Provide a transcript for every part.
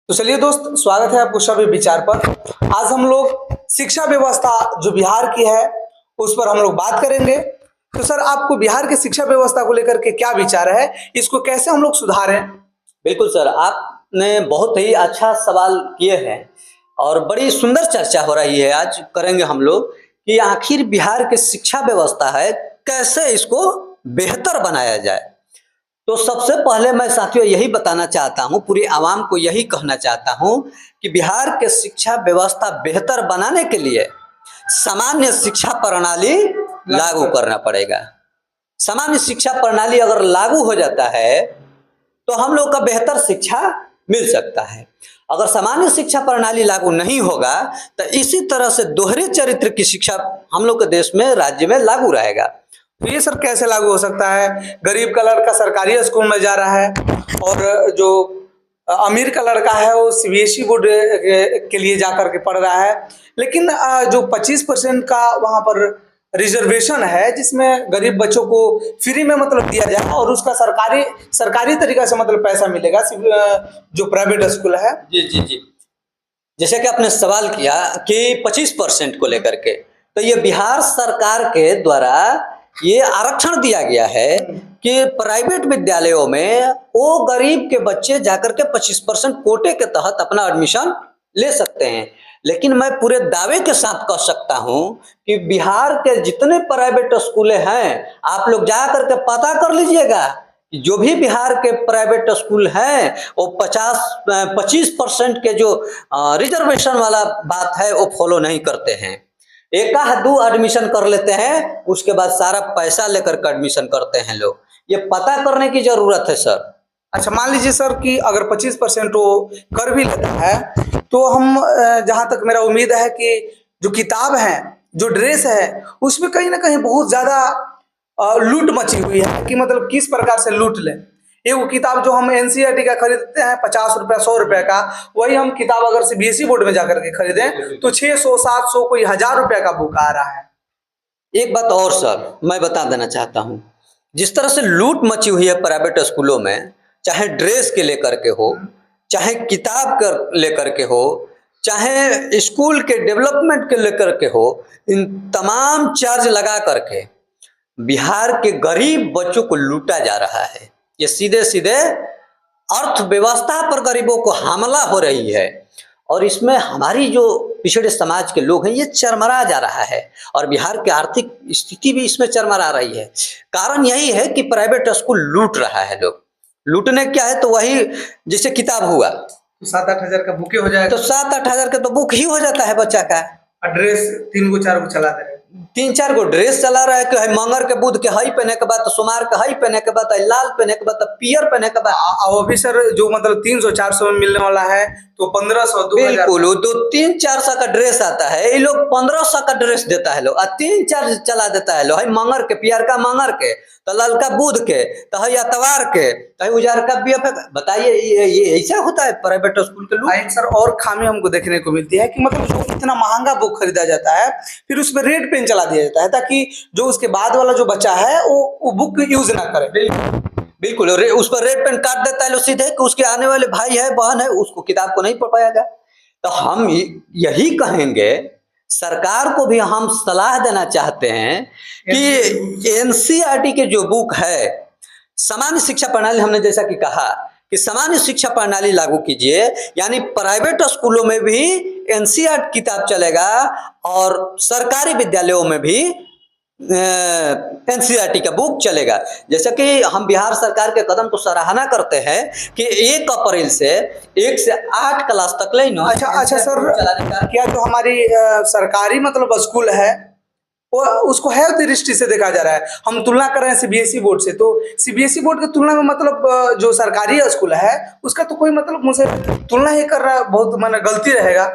तो चलिए दोस्त, स्वागत है आपको सभी विचार पर। आज हम लोग शिक्षा व्यवस्था जो बिहार की है उस पर हम लोग बात करेंगे। तो सर, आपको बिहार की शिक्षा व्यवस्था को लेकर के क्या विचार है, इसको कैसे हम लोग सुधारें? बिल्कुल सर, आपने बहुत ही अच्छा सवाल किए हैं और बड़ी सुंदर चर्चा हो रही है। आज करेंगे हम लोग कि आखिर बिहार की शिक्षा व्यवस्था है, कैसे इसको बेहतर बनाया जाए। तो सबसे पहले मैं साथियों यही बताना चाहता हूँ, पूरी आवाम को यही कहना चाहता हूँ कि बिहार के शिक्षा व्यवस्था बेहतर बनाने के लिए सामान्य शिक्षा प्रणाली लागू करना पड़ेगा। सामान्य शिक्षा प्रणाली अगर लागू हो जाता है तो हम लोग का बेहतर शिक्षा मिल सकता है। अगर सामान्य शिक्षा प्रणाली लागू नहीं होगा तो इसी तरह से दोहरे चरित्र की शिक्षा हम लोग के देश में, राज्य में लागू रहेगा। तो ये सर कैसे लागू हो सकता है? गरीब का लड़का सरकारी स्कूल में जा रहा है और जो अमीर का लड़का है वो सीबीएसई बोर्ड के लिए जा करके पढ़ रहा है। लेकिन जो 25% का वहाँ पर रिजर्वेशन है, जिसमें गरीब बच्चों को फ्री में मतलब दिया जाए और उसका सरकारी तरीका से मतलब पैसा मिलेगा, जो प्राइवेट स्कूल है। जी जी जी, जैसे कि आपने सवाल किया कि 25% को लेकर के, तो ये बिहार सरकार के द्वारा ये आरक्षण दिया गया है कि प्राइवेट विद्यालयों में वो गरीब के बच्चे जाकर के 25% कोटे के तहत अपना एडमिशन ले सकते हैं। लेकिन मैं पूरे दावे के साथ कह सकता हूं कि बिहार के जितने प्राइवेट स्कूल हैं, आप लोग जा करके पता कर लीजिएगा, जो भी बिहार के प्राइवेट स्कूल हैं वो 25% के जो रिजर्वेशन वाला बात है वो फॉलो नहीं करते हैं। एक दो एडमिशन कर लेते हैं, उसके बाद सारा पैसा लेकर के एडमिशन करते हैं लोग। ये पता करने की जरूरत है सर। अच्छा, मान लीजिए सर कि अगर 25% वो कर भी लेता है तो हम जहाँ तक मेरा उम्मीद है कि जो किताब है, जो ड्रेस है, उसमें कहीं ना कहीं बहुत ज़्यादा लूट मची हुई है कि मतलब किस प्रकार से लूट लें। ये वो किताब जो हम एनसीईआरटी का खरीदते हैं 50 रुपया 100 रुपये का, वही हम किताब अगर सीबीएसई बोर्ड में जाकर के खरीदें तो 600 700 कोई 1000 रुपये का बुक आ रहा है। एक बात और सर मैं बता देना चाहता हूँ, जिस तरह से लूट मची हुई है प्राइवेट स्कूलों में, चाहे ड्रेस के लेकर के हो, चाहे किताब कर लेकर के हो, चाहे स्कूल के डेवलपमेंट के लेकर के हो, इन तमाम चार्ज लगा करके बिहार के गरीब बच्चों को लूटा जा रहा है। ये सीधे सीधे अर्थव्यवस्था पर गरीबों को हमला हो रही है और इसमें हमारी जो पिछड़े समाज के लोग हैं ये चरमरा जा रहा है और बिहार की आर्थिक स्थिति भी इसमें चरमरा रही है। कारण यही है कि प्राइवेट स्कूल लूट रहा है। लोग लूटने क्या है, तो वही जैसे किताब हुआ तो 7-8 हजार का बुके हो जाए तो 7-8 हजार का तो बुक ही हो जाता है बच्चा का। ड्रेस 3 गो 4 गो चला दे रहे, 3-4 गो ड्रेस चला रहा है कि है मंगर के बुध के हई पहने के बाद, तो सोमार के हई पहने के बाद, लाल पहने के बाद, पियर पहने के बाद। वो भी सर जो मतलब 300-400 में मिलने वाला है तो 1500-2000। बिल्कुल, वो 2-3-400 का ड्रेस आता है, ये लोग 1500 का ड्रेस देता है लोग, 3-4 चला देता है लोग। है मंगर के, पियर का मंगर के, तो ललका बुध के, तो है अतवार के, तो है उजार का बीएफ। बताइए ये ऐसा होता है प्राइवेट स्कूल के लोग। एक सर और खामी हमको देखने को मिलती है कि मतलब जो इतना महंगा बुक खरीदा जाता है, फिर उसमें रेड पेन चला दिया जाता है ताकि जो उसके बाद वाला जो बच्चा है वो बुक यूज ना करे। बिल्कुल, उस पर रेड पेन काट देता है लो सीधे कि उसके आने वाले भाई है, बहन है, उसको किताब को नहीं पढ़ पाएगा। तो हम यही कहेंगे, सरकार को भी हम सलाह देना चाहते हैं कि एनसीईआरटी के जो बुक है, सामान्य शिक्षा प्रणाली, हमने जैसा कि कहा कि सामान्य शिक्षा प्रणाली लागू कीजिए, यानी प्राइवेट स्कूलों में भी एनसीईआरटी किताब चलेगा और सरकारी विद्यालयों में भी एनसीईआरटी का बुक चलेगा। जैसे कि हम बिहार सरकार के कदम को सराहना करते हैं कि 1 अप्रैल से 1 से 8 क्लास तक ले। अच्छा सर, क्या जो हमारी सरकारी मतलब स्कूल है वो उसको हेल्थ दृष्टि से देखा जा रहा है? हम तुलना कर रहे हैं सीबीएसई बोर्ड से, तो सीबीएसई बोर्ड की तुलना में मतलब जो सरकारी स्कूल है उसका तो कोई मतलब मुझे तुलना ही कर रहा है, बहुत मैंने गलती रहेगा,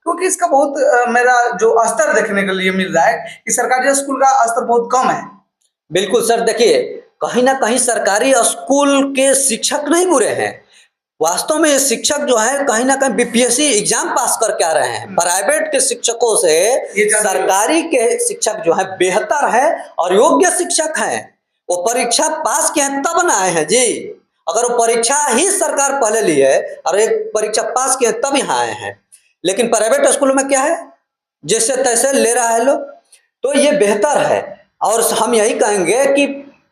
क्योंकि इसका बहुत मेरा जो स्तर देखने के लिए मिल रहा है कि सरकारी स्कूल का स्तर बहुत कम है। बिल्कुल सर, देखिए कहीं ना कहीं सरकारी स्कूल के शिक्षक नहीं बुरे हैं। वास्तव में शिक्षक जो है कहीं ना कहीं बीपीएससी एग्जाम पास करके आ रहे हैं। प्राइवेट के शिक्षकों से सरकारी के शिक्षक जो है बेहतर है और योग्य शिक्षक हैं। वो परीक्षा पास किए हैं तब ना आए हैं जी। अगर वो परीक्षा ही सरकार पहले ली है और एक परीक्षा पास किए तब यहाँ आए हैं, लेकिन प्राइवेट स्कूलों में क्या है, जैसे तैसे ले रहा है लोग। तो ये बेहतर है और हम यही कहेंगे कि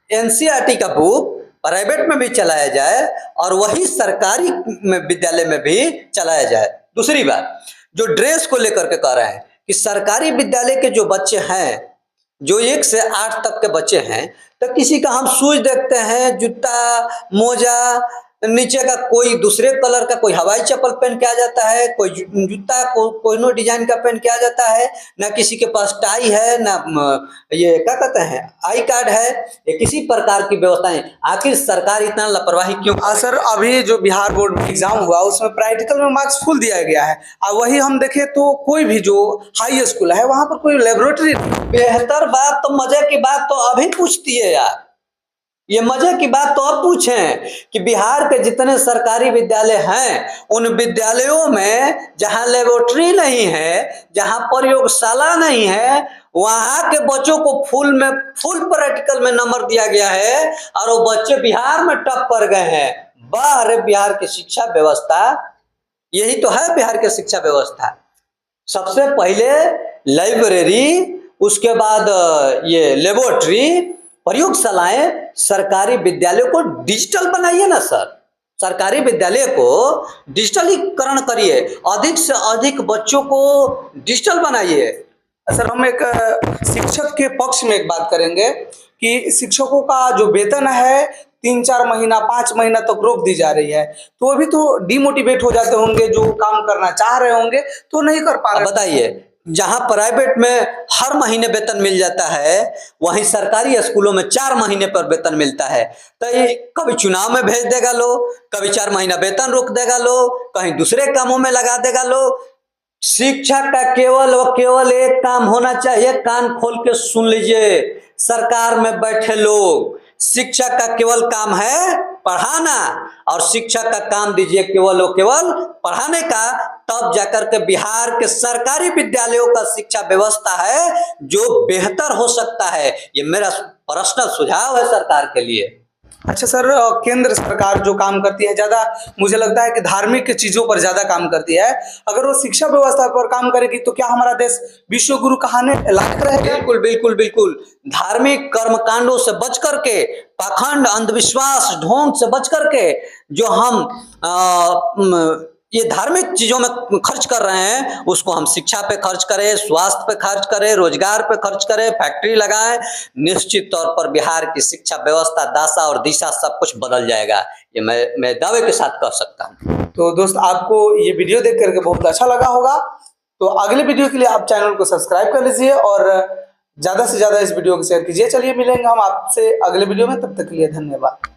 एनसीईआरटी का बुक प्राइवेट में भी चलाया जाए और वही सरकारी विद्यालय में भी चलाया जाए। दूसरी बात, जो ड्रेस को लेकर के कह रहे हैं कि सरकारी विद्यालय के जो बच्चे हैं, जो 1 से 8 तक के बच्चे हैं, तो किसी का हम शूज देखते हैं, जूता, मोजा, नीचे का कोई दूसरे कलर का, कोई हवाई चप्पल पहन के आ जाता है, कोई जूता कोई नो डिजाइन का पहन के आ जाता है, ना किसी के पास टाई है, ना ये क्या कहते हैं आई कार्ड है, ये किसी प्रकार की व्यवस्थाएं। आखिर सरकार इतना लापरवाही क्यों? सर अभी जो बिहार बोर्ड में एग्जाम हुआ उसमें प्रैक्टिकल में मार्क्स फुल दिया गया है, और वही हम देखें तो कोई भी जो हाई स्कूल है वहां पर कोई लेबोरेटरी। बेहतर बात तो मजे की बात तो अभी पूछती है यार, ये मजे की बात तो अब पूछें कि बिहार के जितने सरकारी विद्यालय हैं उन विद्यालयों में जहां लेबोरेटरी नहीं है, जहां प्रयोगशाला नहीं है, वहां के बच्चों को फुल प्रैक्टिकल में नंबर दिया गया है और वो बच्चे बिहार में टॉप पर गए हैं। वाह रे बिहार की शिक्षा व्यवस्था, यही तो है बिहार की शिक्षा व्यवस्था। सबसे पहले लाइब्रेरी, उसके बाद ये लेबोरेटरी, प्रयोगशालाएं। सरकारी विद्यालयों को डिजिटल बनाइए ना सर, सरकारी विद्यालय को डिजिटलीकरण करिए, अधिक से अधिक बच्चों को डिजिटल बनाइए। सर हम एक शिक्षक के पक्ष में एक बात करेंगे कि शिक्षकों का जो वेतन है 3-4 महीना 5 महीना तक रोक दी जा रही है, तो अभी तो डिमोटिवेट हो जाते होंगे, जो काम करना चाह रहे होंगे तो नहीं कर पा रहे। बताइए, जहां प्राइवेट में हर महीने वेतन मिल जाता है, वहीं सरकारी स्कूलों में 4 महीने पर वेतन मिलता है। तो ये कभी चुनाव में भेज देगा लो, कभी 4 महीना वेतन रोक देगा लो, कहीं दूसरे कामों में लगा देगा लो। शिक्षा का केवल और केवल एक काम होना चाहिए, कान खोल के सुन लीजिए सरकार में बैठे लोग, शिक्षक का केवल काम है पढ़ाना, और शिक्षक का काम दीजिए केवल और केवल पढ़ाने का, तब जाकर के बिहार के सरकारी विद्यालयों का शिक्षा व्यवस्था है जो बेहतर हो सकता है। ये मेरा पर्सनल सुझाव है सरकार के लिए। अच्छा सर, केंद्र सरकार जो काम करती है ज़्यादा मुझे लगता है कि धार्मिक चीज़ों पर ज़्यादा काम करती है, अगर वो शिक्षा व्यवस्था पर काम करेगी तो क्या हमारा देश विश्व गुरु कहने लायक रहेगा? बिल्कुल बिल्कुल बिल्कुल। धार्मिक कर्मकांडों से बच करके, पाखंड, अंधविश्वास, ढोंग से बच करके जो हम ये धार्मिक चीजों में खर्च कर रहे हैं, उसको हम शिक्षा पे खर्च करें, स्वास्थ्य पे खर्च करें, रोजगार पे खर्च करें, फैक्ट्री लगाएं, निश्चित तौर पर बिहार की शिक्षा व्यवस्था, दासा और दिशा सब कुछ बदल जाएगा। ये मैं दावे के साथ कह सकता हूँ। तो दोस्त, आपको ये वीडियो देख करके बहुत अच्छा लगा होगा, तो अगले वीडियो के लिए आप चैनल को सब्सक्राइब कर लीजिए और ज़्यादा से ज़्यादा इस वीडियो को शेयर कीजिए। चलिए मिलेंगे हम आपसे अगले वीडियो में, तब तक के लिए धन्यवाद।